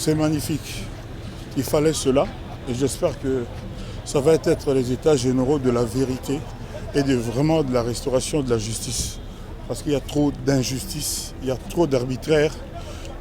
C'est magnifique. Il fallait cela et j'espère que ça va être les états généraux de la vérité et vraiment de la restauration de la justice. Parce qu'il y a trop d'injustice, il y a trop d'arbitraire,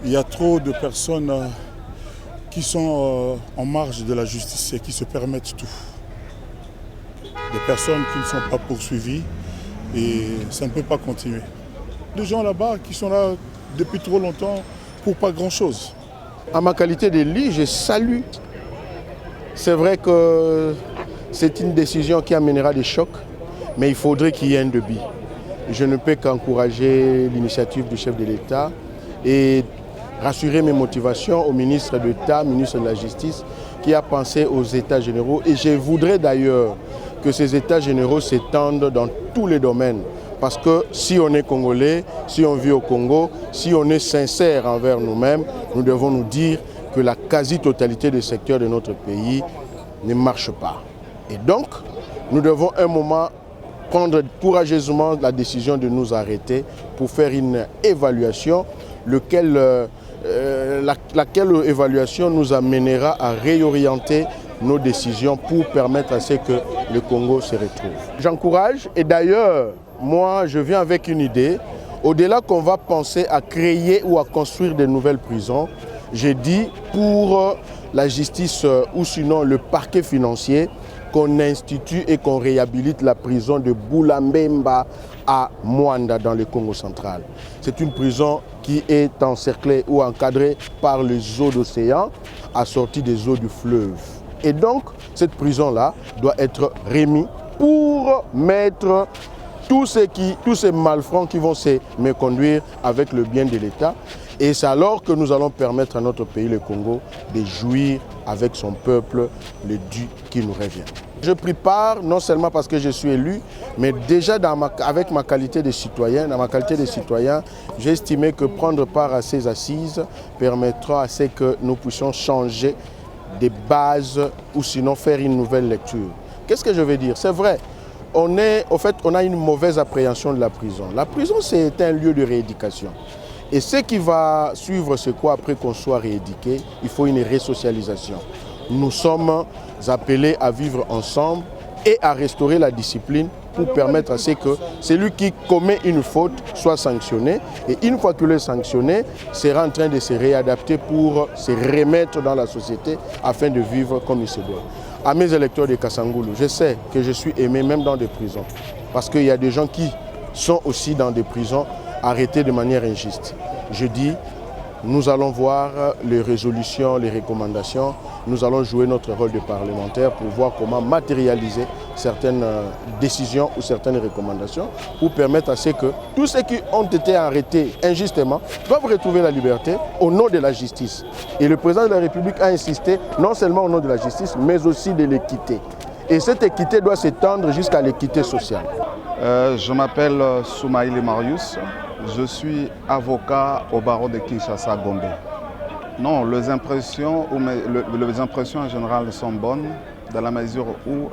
il y a trop de personnes qui sont en marge de la justice et qui se permettent tout. Des personnes qui ne sont pas poursuivies et ça ne peut pas continuer. Des gens là-bas qui sont là depuis trop longtemps pour pas grand-chose. En ma qualité d'élu, je salue. C'est vrai que c'est une décision qui amènera des chocs, mais il faudrait qu'il y ait un débit. Je ne peux qu'encourager l'initiative du chef de l'État et rassurer mes motivations au ministre d'État, ministre de la Justice, qui a pensé aux États généraux. Et je voudrais d'ailleurs que ces États généraux s'étendent dans tous les domaines. Parce que si on est Congolais, si on vit au Congo, si on est sincère envers nous-mêmes, nous devons nous dire que la quasi-totalité des secteurs de notre pays ne marche pas. Et donc, nous devons un moment prendre courageusement la décision de nous arrêter pour faire une évaluation, laquelle évaluation nous amènera à réorienter nos décisions pour permettre à ce que le Congo se retrouve. J'encourage et d'ailleurs, moi je viens avec une idée, au-delà qu'on va penser à créer ou à construire de nouvelles prisons, j'ai dit pour la justice ou sinon le parquet financier, qu'on institue et qu'on réhabilite la prison de Boulambemba à Mwanda dans le Congo central. C'est une prison qui est encerclée ou encadrée par les eaux d'océan, assorties des eaux du fleuve. Et donc, cette prison-là doit être remise pour mettre tous ces malfrats qui vont se méconduire avec le bien de l'État. Et c'est alors que nous allons permettre à notre pays, le Congo, de jouir avec son peuple le dû qui nous revient. Je pris part, non seulement parce que je suis élu, mais déjà avec ma qualité de citoyen. Dans ma qualité de citoyen, j'ai estimé que prendre part à ces assises permettra à ce que nous puissions changer des bases ou sinon faire une nouvelle lecture. Qu'est-ce que je veux dire? C'est vrai, on a une mauvaise appréhension de la prison. La prison, c'est un lieu de rééducation. Et ce qui va suivre, c'est quoi? Après qu'on soit rééduqué, il faut une resocialisation. Nous sommes appelés à vivre ensemble et à restaurer la discipline pour permettre à ce que celui qui commet une faute soit sanctionné. Et une fois qu'il est sanctionné, sera en train de se réadapter pour se remettre dans la société afin de vivre comme il se doit. À mes électeurs de Kassangoulou, je sais que je suis aimé même dans des prisons. Parce qu'il y a des gens qui sont aussi dans des prisons arrêtés de manière injuste. Je dis, nous allons voir les résolutions, les recommandations. Nous allons jouer notre rôle de parlementaire pour voir comment matérialiser certaines décisions ou certaines recommandations pour permettre à ce que tous ceux qui ont été arrêtés injustement doivent retrouver la liberté au nom de la justice. Et le président de la République a insisté non seulement au nom de la justice, mais aussi de l'équité. Et cette équité doit s'étendre jusqu'à l'équité sociale. Je m'appelle Soumaïli Marius. Je suis avocat au barreau de Kinshasa-Gombe. Non, les impressions en général sont bonnes dans la mesure où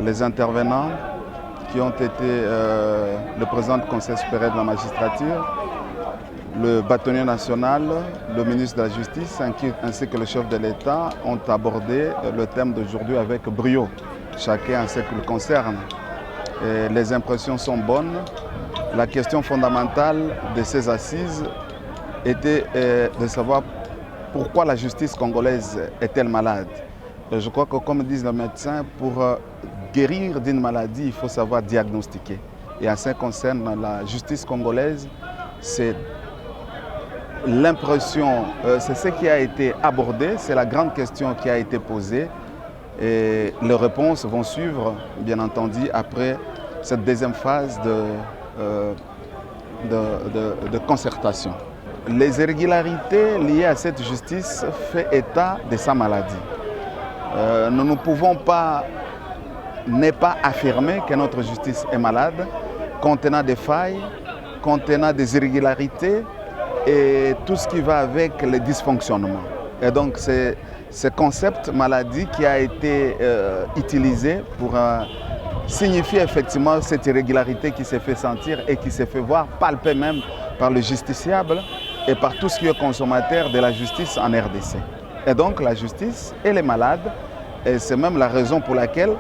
les intervenants qui ont été le président du Conseil supérieur de la magistrature, le bâtonnier national, le ministre de la Justice ainsi que le chef de l'État ont abordé le thème d'aujourd'hui avec brio, chacun en ce qui le concerne. Et les impressions sont bonnes. La question fondamentale de ces assises était de savoir pourquoi la justice congolaise est-elle malade. Je crois que comme disent les médecins, pour guérir d'une maladie, il faut savoir diagnostiquer. Et en ce qui concerne la justice congolaise, c'est l'impression, c'est ce qui a été abordé, c'est la grande question qui a été posée. Et les réponses vont suivre, bien entendu, après cette deuxième phase de concertation. Les irrégularités liées à cette justice font état de sa maladie. Nous ne pouvons pas ne pas affirmer que notre justice est malade, contenant des failles, contenant des irrégularités et tout ce qui va avec les dysfonctionnements. Et donc c'est ce concept maladie qui a été utilisé pour signifie effectivement cette irrégularité qui s'est fait sentir et qui s'est fait voir, palper même par le justiciable et par tout ce qui est consommateur de la justice en RDC. Et donc la justice, elle est malade, et c'est même la raison pour laquelle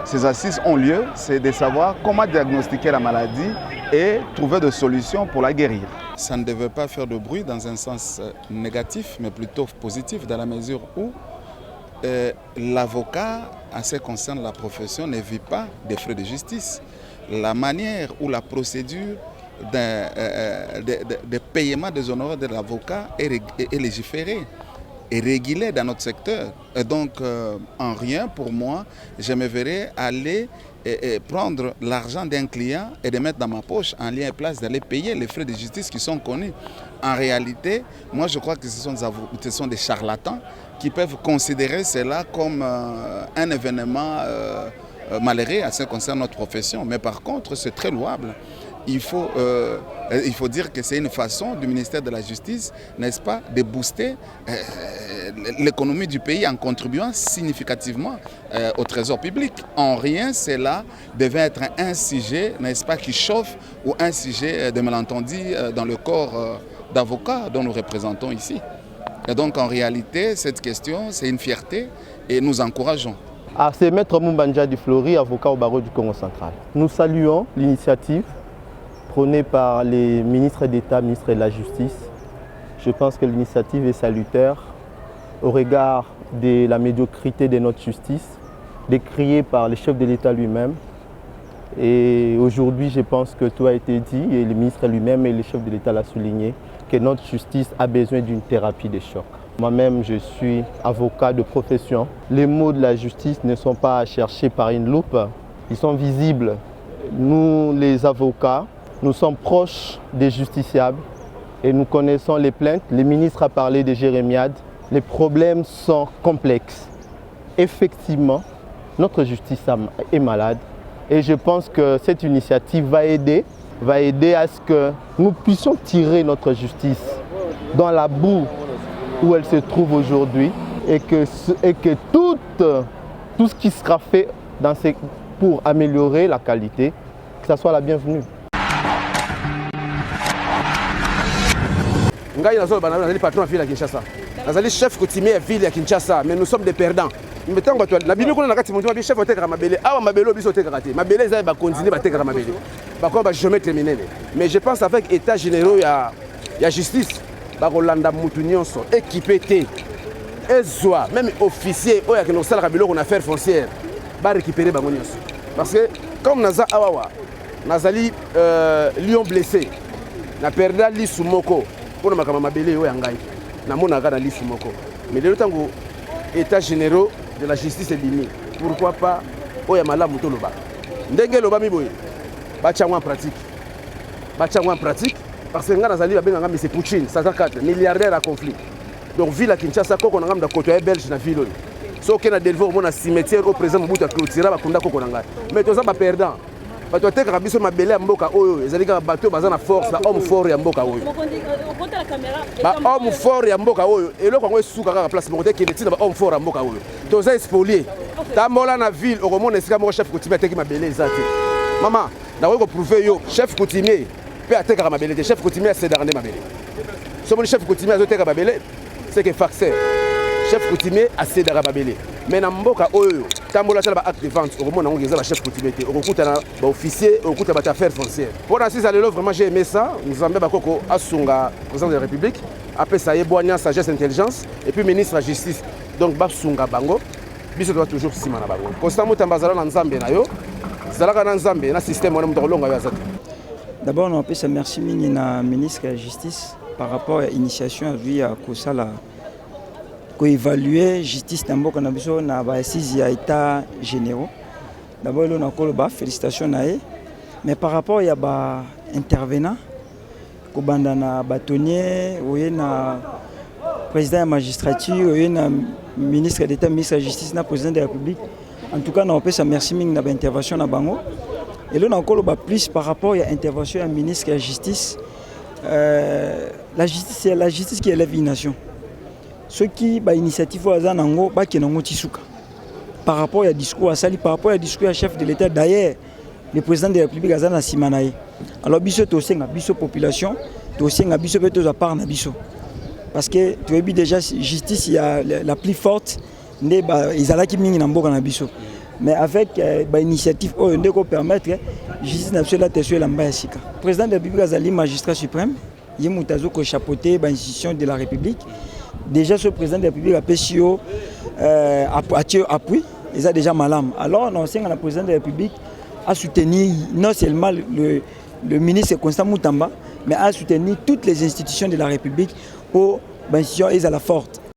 ces assises ont lieu, c'est de savoir comment diagnostiquer la maladie et trouver des solutions pour la guérir. Ça ne devait pas faire de bruit dans un sens négatif, mais plutôt positif, dans la mesure où l'avocat, en ce qui concerne la profession, ne vit pas des frais de justice. La manière ou la procédure de paiement des honoraires de l'avocat est légiférée, est régulée dans notre secteur. Et donc, en rien, pour moi, je me verrais aller prendre l'argent d'un client et de mettre dans ma poche en lien et place d'aller payer les frais de justice qui sont connus. En réalité, moi je crois que ce sont des charlatans qui peuvent considérer cela comme un événement malheureux à ce qui concerne notre profession. Mais par contre, c'est très louable. Il faut dire que c'est une façon du ministère de la Justice, n'est-ce pas, de booster l'économie du pays en contribuant significativement au trésor public. En rien, cela devait être un sujet, n'est-ce pas, qui chauffe ou un sujet de malentendu dans le corps d'avocats dont nous représentons ici. Et donc, en réalité, cette question, c'est une fierté et nous encourageons. C'est Maître Mumbanja du Fleury, avocat au barreau du Congo central. Nous saluons l'initiative prônée par les ministres d'État, ministres de la Justice. Je pense que l'initiative est salutaire au regard de la médiocrité de notre justice, décriée par le chef de l'État lui-même. Et aujourd'hui, je pense que tout a été dit, et le ministre lui-même et le chef de l'État l'a souligné, que notre justice a besoin d'une thérapie de choc. Moi-même, je suis avocat de profession. Les mots de la justice ne sont pas à chercher par une loupe, ils sont visibles. Nous, les avocats, nous sommes proches des justiciables et nous connaissons les plaintes. Le ministre a parlé des jérémiades. Les problèmes sont complexes. Effectivement, notre justice est malade et je pense que cette initiative va aider à ce que nous puissions tirer notre justice dans la boue où elle se trouve aujourd'hui et que tout ce qui sera fait pour améliorer la qualité, que ça soit la bienvenue. Ngai nazali patron de la ville de Kinshasa. Nazali chef coutumier de la ville de Kinshasa, mais nous sommes des perdants. Mais tant que la bino na kati mondial chef hotel mabele awa mabelo biso te karaté. Mabele za ba continuer ba te kara mabele. Ba ko ba jamais terminer. Mais je pense avec état généraux ya justice ba kolanda mutu nyonso équipé té. Ezwa même officier oya ke no sala ka biloko na affaire foncière ba récupérer ba nyonso. Parce que comme naza awawa nazali lion blessé. Na perda li sumoko. Pour makama mabele oyo ngai na mona ka na lisu moko mais le tango état généraux de la justice est limité, pourquoi pas oya malamu to loba ndenge loba mi boye ba tchangwa en pratique parce que ngana zali ba benga ngami c'est Poutine 104 milliardaire à conflit donc ville à Kinshasa koko ngam da côté belge na ville so ke na délivre mona cimetière au président Mobutu clôturer ba kunda koko ngai mais toza ba perdant bato ateka biso mabele ya mboka oyo ezali kaka bato baza na force ba homme fort ya mboka oyo ba homme fort ya mboka oyo eloko yango esuka kaka place moko te kende tina ba homme fort ya mboka oyo toza expolier tambola na ville okomona esika moko chef coutumier ateki mabele eza te mama nakoki koprouve yo chef coutumier mpe atekaka mabele te chef coutumier asedaka nde mabele somoni chef coutumier azoteka mabele c'est que faxer chef coutumier asedaka mabele mais na mboka oyo tambola sala ba acte de vente okomona ngo eza ba chef coutumier te okokuta na ba officier okokuta ba affaire foncière pour la 6 à l'élo vraiment j'ai aimé ça nous avons bakoko asunga président de la République après ça yeboanya sagesse intelligence et puis ministre de la justice donc basunga bango biso doit toujours sima na bango constamment tambazala na nzambe na yo zalaka na nzambe na système wana muto longa yo azati. D'abord on appelle merci mingi na ministre de la justice par rapport à l'initiation via kosala évaluer justice Namboka Nabiso na ba assise ya état généraux. D'abord là on a félicitations naé mais par rapport ya ba intervenant ko banda na bâtonnier oye na président de la magistrature oye na ministre d'état ministre de la justice na président de la République en tout cas on peut ça merci mingi na ba intervention na bango et là on a plus par rapport ya intervention ya ministre de la justice la justice c'est la justice qui élève une nation. Ceux qui ba initiative wazanango ba kenango tisuka par rapport à discours à sali par rapport à discours à chef de l'État d'ailleurs le président de la République azana simanaye alors biso to senga biso population tosenga biso pe toza part na biso parce que toyebi déjà justice ya la plus forte nde ezalaki mingi na mboka na biso mais avec initiative oyo nde ko permettre justice na biso la teso elamba ya sika. Président de la République azali magistrat suprême ye moto azoko chapeauter institution de la République. Déjà ce président de la République apesi yo appui eza déjà malamu. Alors on senga na président de la République a soutenir non seulement le ministre Constant Moutamba, mais à soutenir toutes les institutions de la République pour l'institution est à la forte.